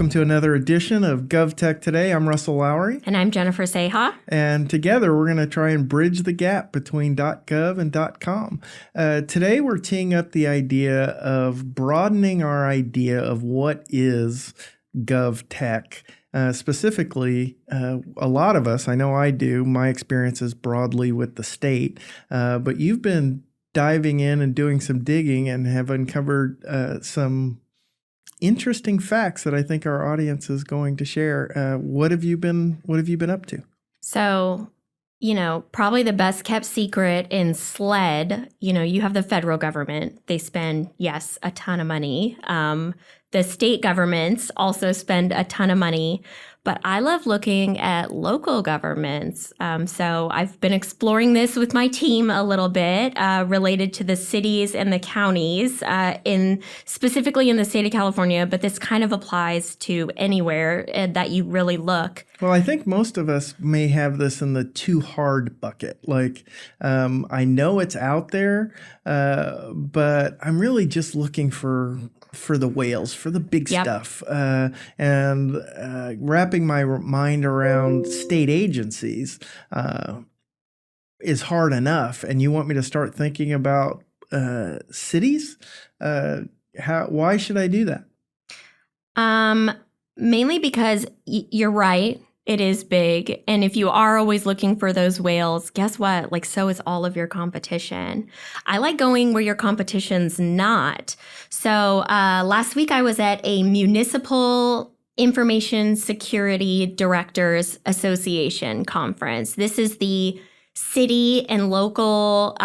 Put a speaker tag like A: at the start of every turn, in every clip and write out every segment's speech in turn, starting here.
A: welcome to another edition of GovTech Today. I'm Russell Lowery.
B: And I'm Jennifer Saha.
A: And together we're going to try and bridge the gap between .gov and .com. Today we're teeing up the idea of broadening our idea of what is GovTech. Specifically, a lot of us, I know I do, my experience is broadly with the state, but you've been diving in and doing some digging and have uncovered some interesting facts that I think our audience is going to share. What have you been up to?
B: So, probably the best kept secret in SLED, you have the federal government. They spend, yes, a ton of money. The state governments also spend a ton of money. But I love looking at local governments. So I've been exploring this with my team a little bit related to the cities and the counties, specifically in the state of California. But this kind of applies to anywhere that you really look.
A: Well, I think most of us may have this in the too hard bucket. Like, I know it's out there, but I'm really just looking for the whales, for the big stuff, and wrapping my mind around state agencies is hard enough. And you want me to start thinking about cities? Why should I do that?
B: Mainly because you're right. It is big. And if you are always looking for those whales, guess what? So is all of your competition. I like going where your competition's not. So last week I was at a Municipal Information Security Directors Association conference. This is the city and local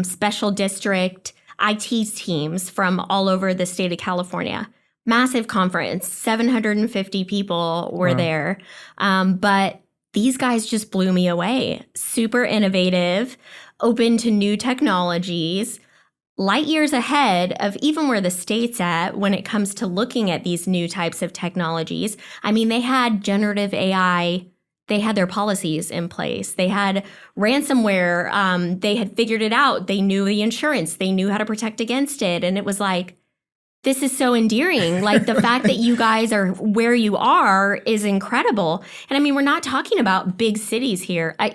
B: special district IT teams from all over the state of California. Massive conference, 750 people were there. But these guys just blew me away. Super innovative, open to new technologies, light years ahead of even where the state's at when it comes to looking at these new types of technologies. I mean, they had generative AI. They had their policies in place. They had ransomware. They had figured it out. They knew the insurance. They knew how to protect against it. And it was like, this is so endearing. The fact that you guys are where you are is incredible. And I mean, we're not talking about big cities here. I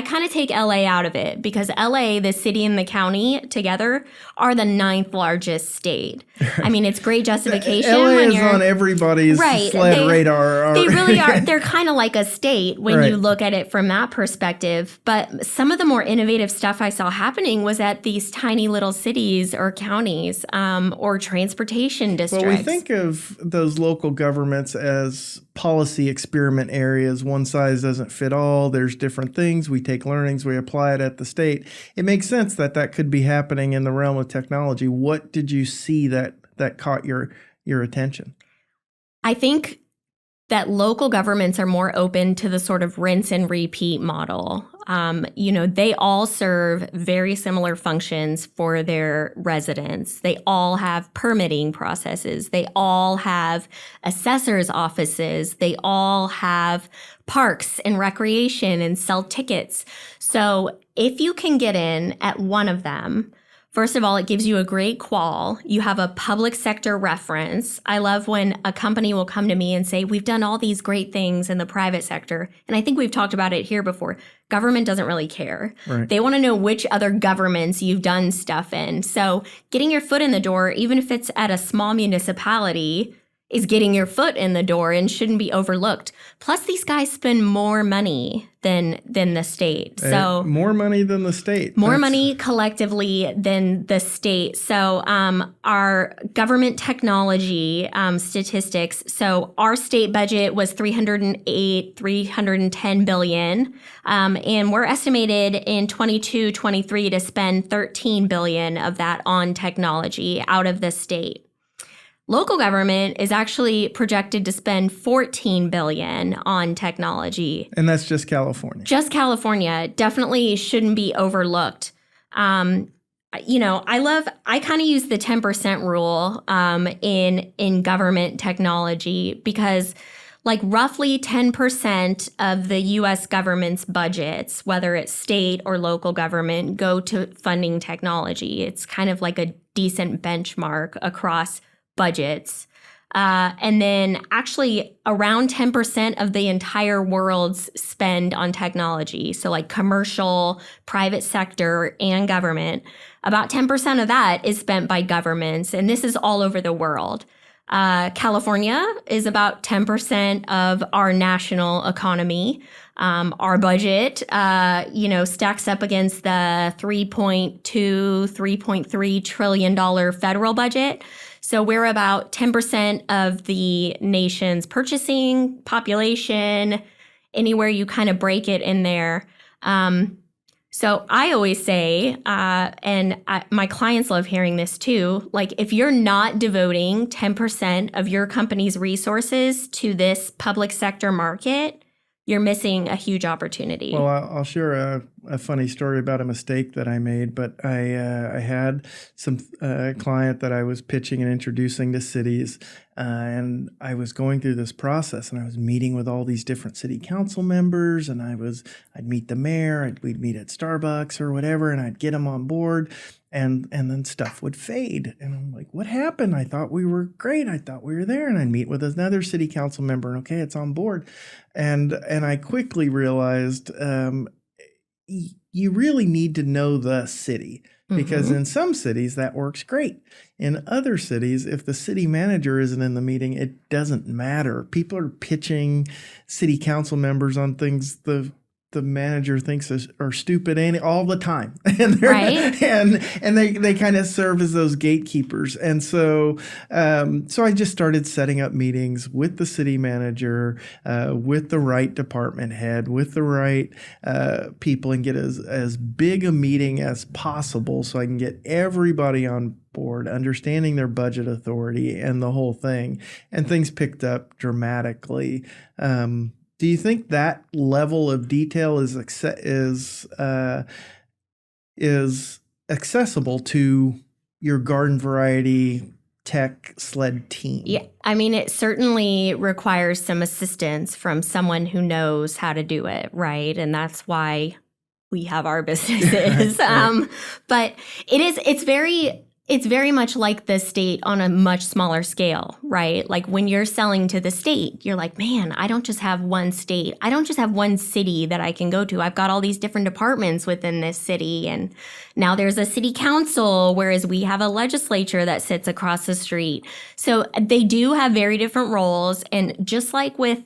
B: kind of take LA out of it because LA, the city and the county together are the 9th largest state. I mean, it's great justification.
A: LA is on everybody's SLED radar.
B: They really are. They're kind of like a state when you look at it from that perspective. But some of the more innovative stuff I saw happening was at these tiny little cities or counties or transportation districts.
A: Well, we think of those local governments as policy experiment areas. One size doesn't fit all. There's different things. We take learnings, we apply it at the state. It makes sense that could be happening in the realm of technology. What did you see that caught your attention?
B: I think that local governments are more open to the sort of rinse and repeat model. They all serve very similar functions for their residents. They all have permitting processes. They all have assessors' offices. They all have parks and recreation and sell tickets. So if you can get in at one of them, first of all, it gives you a great qual. You have a public sector reference. I love when a company will come to me and say, we've done all these great things in the private sector. And I think we've talked about it here before. Government doesn't really care. Right. They want to know which other governments you've done stuff in. So getting your foot in the door, even if it's at a small municipality, is getting your foot in the door and shouldn't be overlooked. Plus, these guys spend more money than the state. So
A: more money than the state.
B: More money collectively than the state. So our government technology statistics. So our state budget was $310 billion. And we're estimated in 22-23 to spend $13 billion of that on technology out of the state. Local government is actually projected to spend $14 billion on technology.
A: And that's just California.
B: Just California. Definitely shouldn't be overlooked. I kind of use the 10% rule in government technology because roughly 10% of the U.S. government's budgets, whether it's state or local government, go to funding technology. It's kind of like a decent benchmark across budgets. And then actually around 10% of the entire world's spend on technology. So like commercial, private sector, and government, about 10% of that is spent by governments. And this is all over the world. California is about 10% of our national economy. Our budget, stacks up against the $3.3 trillion federal budget. So we're about 10% of the nation's purchasing population, anywhere you kind of break it in there. So I always say, my clients love hearing this too, like if you're not devoting 10% of your company's resources to this public sector market, you're missing a huge opportunity.
A: Well, I'll share a funny story about a mistake that I made, but I had some client that I was pitching and introducing to cities, and I was going through this process, and I was meeting with all these different city council members, and I'd meet the mayor, we'd meet at Starbucks or whatever, and I'd get them on board. And then stuff would fade. And I'm like, what happened? I thought we were great. I thought we were there. And I'd meet with another city council member. And okay, it's on board. And I quickly realized you really need to know the city. Because in some cities, that works great. In other cities, if the city manager isn't in the meeting, it doesn't matter. People are pitching city council members on things the manager thinks are stupid all the time. And
B: right.
A: and they kind of serve as those gatekeepers. And so I just started setting up meetings with the city manager, with the right department head, with the right people, and get as big a meeting as possible so I can get everybody on board, understanding their budget authority and the whole thing. And things picked up dramatically. Do you think that level of detail is accessible to your garden variety tech SLED team?
B: Yeah, I mean, it certainly requires some assistance from someone who knows how to do it, right? And that's why we have our businesses.
A: Right.
B: But it's very much like the state on a much smaller scale, right? Like when you're selling to the state, you're like, man, I don't just have one state. I don't just have one city that I can go to. I've got all these different departments within this city. And now there's a city council, whereas we have a legislature that sits across the street. So they do have very different roles. And just like with,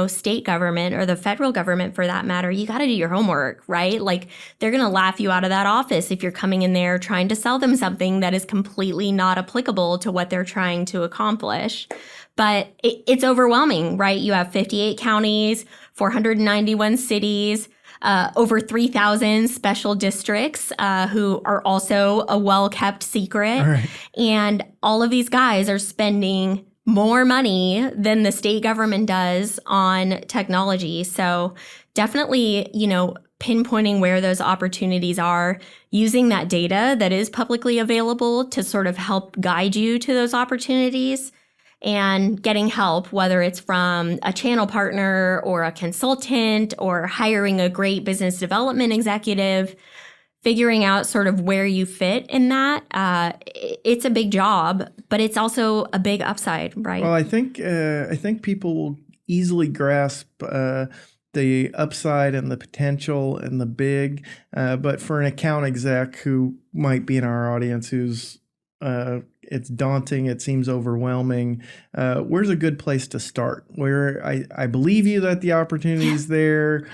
B: state government or the federal government for that matter, you got to do your homework, right? Like they're going to laugh you out of that office if you're coming in there trying to sell them something that is completely not applicable to what they're trying to accomplish. But it's overwhelming, right? You have 58 counties, 491 cities, over 3,000 special districts who are also a well-kept secret.
A: All right.
B: And all of these guys are spending more money than the state government does on technology. So definitely, pinpointing where those opportunities are, using that data that is publicly available to sort of help guide you to those opportunities, and getting help, whether it's from a channel partner or a consultant or hiring a great business development executive, figuring out sort of where you fit in that. It's a big job, but it's also a big upside, right?
A: Well, I think people will easily grasp the upside and the potential and the big, but for an account exec who might be in our audience who's it's daunting, it seems overwhelming, where's a good place to start? Where I believe you that the opportunity's there.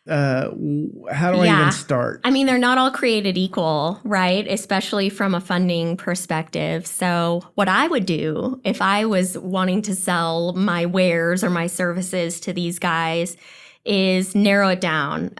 A: How do I even start?
B: I mean, they're not all created equal, right? Especially from a funding perspective. So what I would do if I was wanting to sell my wares or my services to these guys is narrow it down.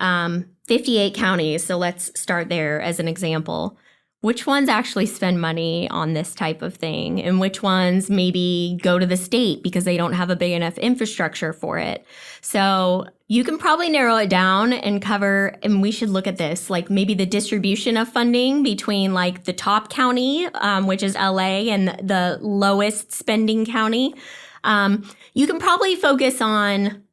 B: 58 counties. So let's start there as an example. Which ones actually spend money on this type of thing, and which ones maybe go to the state because they don't have a big enough infrastructure for it? So you can probably narrow it down and cover, and we should look at this, like maybe the distribution of funding between like the top county, which is LA, and the lowest spending county. You can probably focus on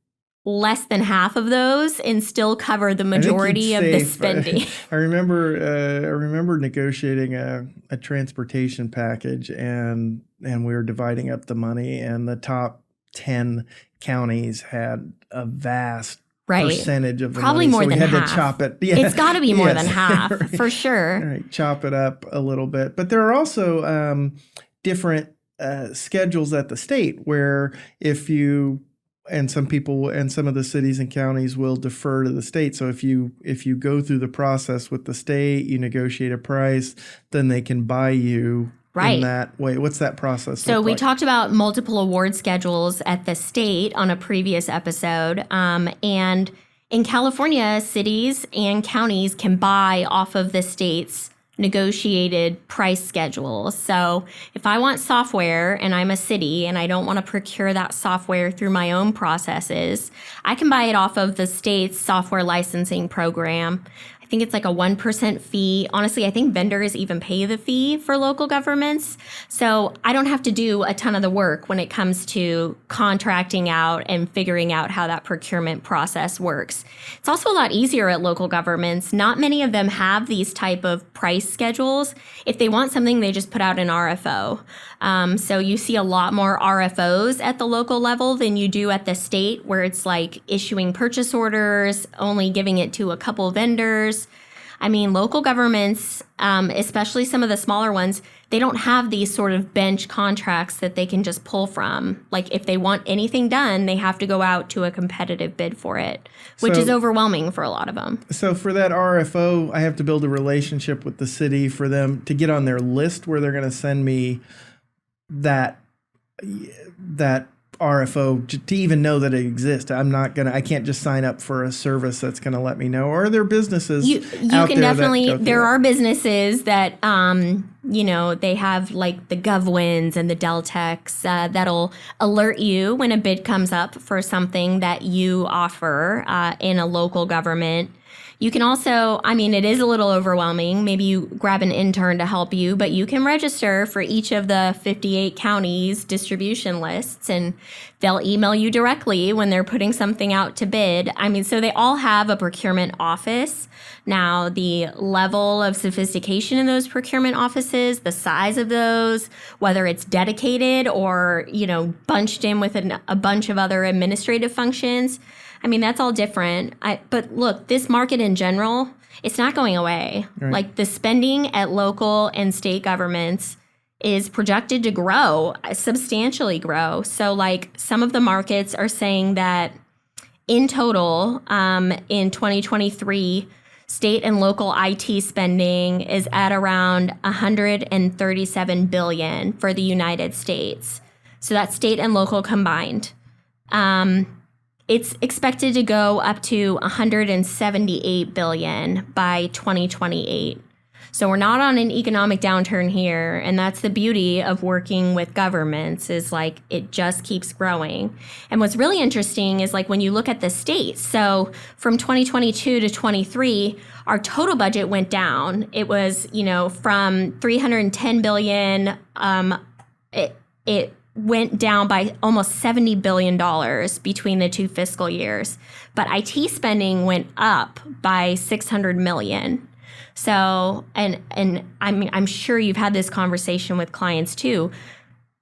B: less than half of those and still cover the majority of the spending.
A: I remember negotiating a transportation package, and we were dividing up the money, and the top 10 counties had a vast percentage of the
B: probably
A: money.
B: more
A: So we
B: than
A: had
B: half.
A: to chop it. Yeah.
B: It's got to be more than half, for sure.
A: Right. Chop it up a little bit. But there are also different schedules at the state where if you and some people and some of the cities and counties will defer to the state. So if you go through the process with the state, you negotiate a price, then they can buy you in that way. What's that process?
B: So we talked about multiple award schedules at the state on a previous episode. And in California, cities and counties can buy off of the state's negotiated price schedule. So if I want software and I'm a city and I don't want to procure that software through my own processes, I can buy it off of the state's software licensing program. I think it's like a 1% fee. Honestly, I think vendors even pay the fee for local governments. So I don't have to do a ton of the work when it comes to contracting out and figuring out how that procurement process works. It's also a lot easier at local governments. Not many of them have these type of price schedules. If they want something, they just put out an RFO. So you see a lot more RFOs at the local level than you do at the state, where it's like issuing purchase orders, only giving it to a couple vendors. I mean, local governments, especially some of the smaller ones, they don't have these sort of bench contracts that they can just pull from. Like if they want anything done, they have to go out to a competitive bid for it, which is overwhelming for a lot of them.
A: So for that RFO, I have to build a relationship with the city for them to get on their list where they're going to send me that RFO to even know that it exists. I can't just sign up for a service that's going to let me know. Or are there businesses
B: you
A: out
B: can
A: there
B: definitely,
A: that
B: there are businesses that, they have like the GovWins and the Deltechs that'll alert you when a bid comes up for something that you offer in a local government. You can also, it is a little overwhelming. Maybe you grab an intern to help you, but you can register for each of the 58 counties distribution lists, and they'll email you directly when they're putting something out to bid. So they all have a procurement office. Now, the level of sophistication in those procurement offices, the size of those, whether it's dedicated or, bunched in with a bunch of other administrative functions, that's all different. But look, this market in general, it's not going away.
A: Right.
B: Like the spending at local and state governments is projected to grow, substantially grow. So like some of the markets are saying that in total, in 2023, state and local IT spending is at around $137 billion for the United States. So that's state and local combined. It's expected to go up to $178 billion by 2028. So we're not on an economic downturn here, and that's the beauty of working with governments, is like it just keeps growing. And what's really interesting is like when you look at the states, so from 2022 to 23, our total budget went down. It was, from $310 billion, it went down by almost $70 billion between the two fiscal years. But IT spending went up by $600 million. So, and I'm sure you've had this conversation with clients too.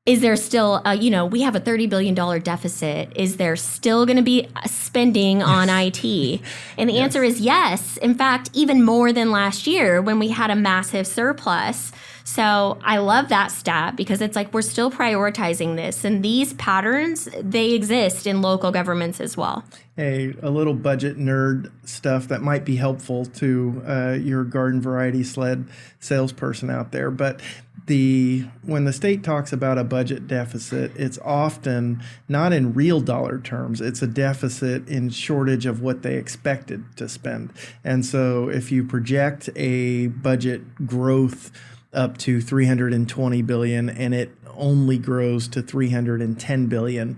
B: Is there still, we have a $30 billion deficit. Is there still going to be spending on IT? And the answer is yes. In fact, even more than last year when we had a massive surplus. So I love that stat because it's like we're still prioritizing this. And these patterns, they exist in local governments as well.
A: Hey, a little budget nerd stuff that might be helpful to your garden variety SLED salesperson out there. But when the state talks about a budget deficit, it's often not in real dollar terms. It's a deficit in shortage of what they expected to spend. And so if you project a budget growth up to $320 billion and it only grows to $310 billion,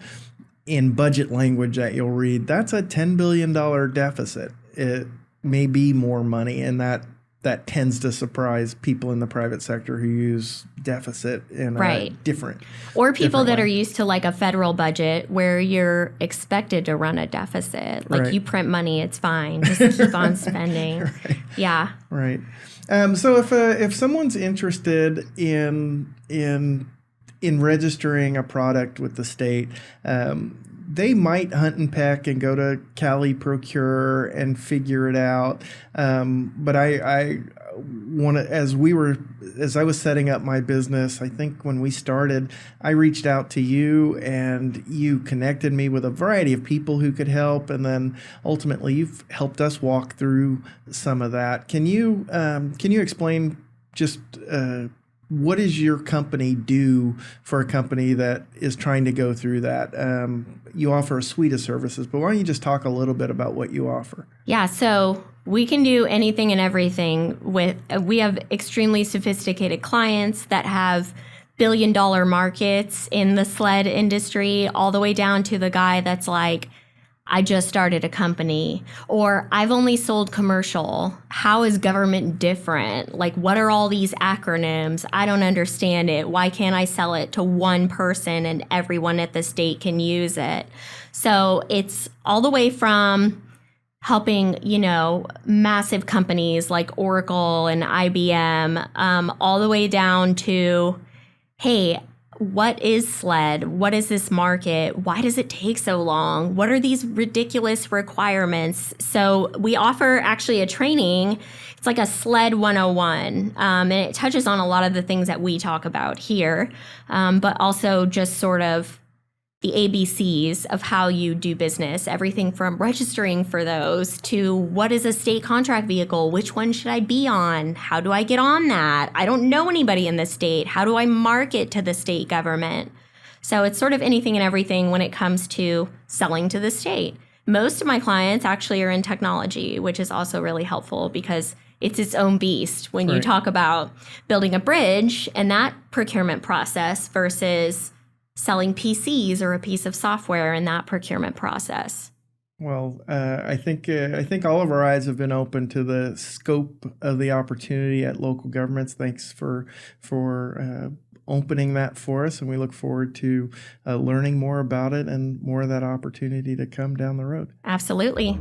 A: in budget language that you'll read, that's a $10 billion deficit. It may be more money, and that that tends to surprise people in the private sector who use deficit in a different
B: or people that
A: way.
B: are used to like a federal budget where you're expected to run a deficit. Like you print money, it's fine. Just keep on spending. Yeah.
A: Right. So if someone's interested in registering a product with the state, they might hunt and peck and go to Cali Procure and figure it out. But I want to, as I was setting up my business, I think when we started, I reached out to you and you connected me with a variety of people who could help. And then ultimately you've helped us walk through some of that. Can you explain just, what does your company do for a company that is trying to go through that? You offer a suite of services, but why don't you just talk a little bit about what you offer?
B: Yeah, so we can do anything and everything we have extremely sophisticated clients that have billion-dollar markets in the SLED industry, all the way down to the guy that's like, I just started a company, or I've only sold commercial. How is government different? Like, what are all these acronyms? I don't understand it. Why can't I sell it to one person and everyone at the state can use it? So it's all the way from helping, massive companies like Oracle and IBM, all the way down to, hey, what is SLED? What is this market? Why does it take so long? What are these ridiculous requirements? So we offer actually a training. It's like a SLED 101, and it touches on a lot of the things that we talk about here, but also just sort of the ABCs of how you do business, everything from registering for those to what is a state contract vehicle? Which one should I be on? How do I get on that? I don't know anybody in the state. How do I market to the state government? So it's sort of anything and everything when it comes to selling to the state. Most of my clients actually are in technology, which is also really helpful because it's its own beast when you talk about building a bridge and that procurement process versus selling PCs or a piece of software in that procurement process.
A: Well, I think all of our eyes have been open to the scope of the opportunity at local governments. Thanks for opening that for us, and we look forward to learning more about it and more of that opportunity to come down the road.
B: Absolutely.